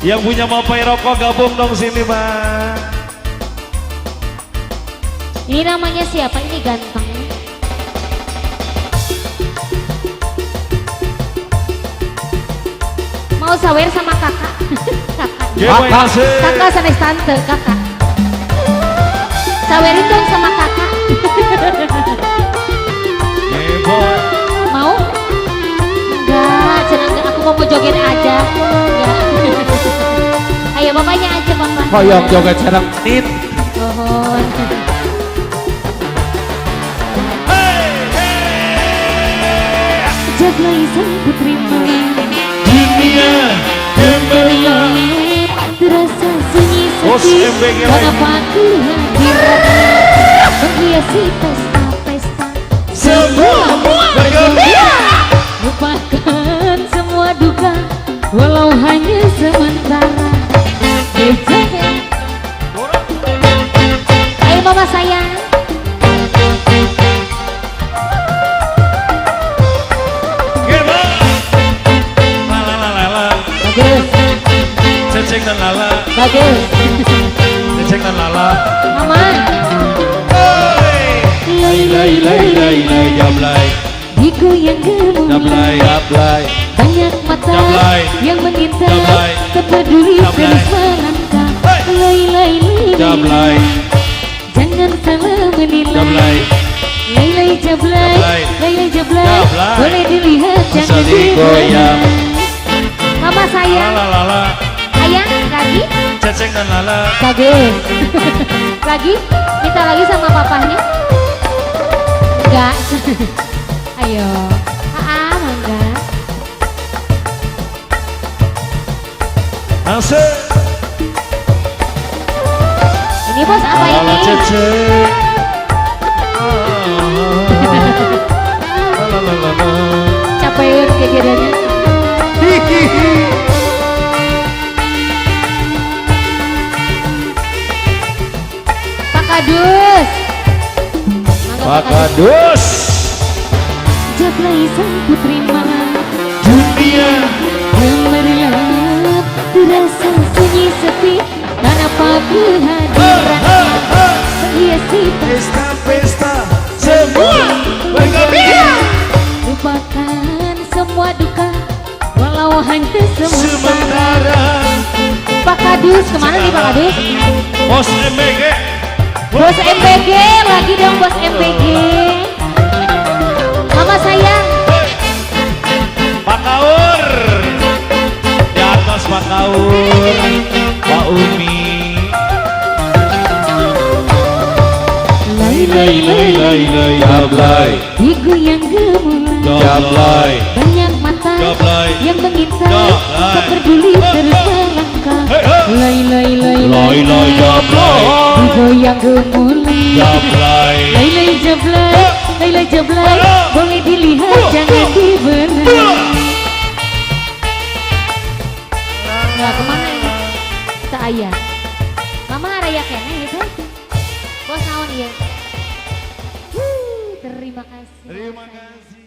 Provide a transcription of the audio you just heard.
Yang punya Mapai Rokok gabung dong sini Bang. Ini namanya siapa? Ini ganteng. Mau sawer sama kakak. Kakak sanes tante kakak. Sawerin dong sama kakak. Mau? Enggak, cenah enggak, aku mau joget aja. Enggak. Ayo bapaknya aja bapak. Hoyong joget serang nit. Mohon. Jaglai sang putri dunia gemilang, terasa sunyi sepi. Kenapa aku hadir menghiasi pesta-pesta? Semua bergembira, lupakan semua duka, walau hanya sementara. Ayo mama sayang. Bagus. Ceceng dan Lala. Bagus. Ceceng dan Lala. Mama. Lay jablay. Digoyang gemuruh. Jablay, jablay. Banyak mata Jablay. yang mengintai, Jablay. tak peduli Jablay. terus melangkah. Lay. Jablay, Jangan salah menilai. jablay. Lay jablay. Jablay. Jablay. Jablay. Boleh dilihat jangan Bisa digoyang. Mama sayang. Lala. Sayang lagi. Ceceng dan Lala. Bagus. Lagi? Minta lagi sama papahnya? Enggak. Ayo. Mangga. Asik. Ini bos apa Lala ini? Ceceng. Lala. Capek kegiatannya. Pak Kadus. Mangga, Pak Kadus. Jablay sang putri malam Dunia gemerlap, terasa sunyi sepi. Tanpa kehadiran menghiasi pesta-pesta semua bergembira, lupakan semua duka, walau hanya sementara. sementara. Pak Kadus, kemana nih Pak Kadus? Bos MBG. Bos MPG, lagi dong bos MPG. Mama sayang. Pak Kaur. Di atas Pak Kaur. Pak Umi. Lay jablay. Digoyang gemuruh. Jablay. Banyak mata Jablay. yang mengintai, Jablay. tak peduli terus melangkah. Lay Jablay. digoyang gemuruh. Jablay. Lay jablay, boleh dilihat jangan dibelah. Nggak kemana ini? Kita ayah. Mama raya kene gitu. Bos naon ya? Terima kasih. Terima kasih.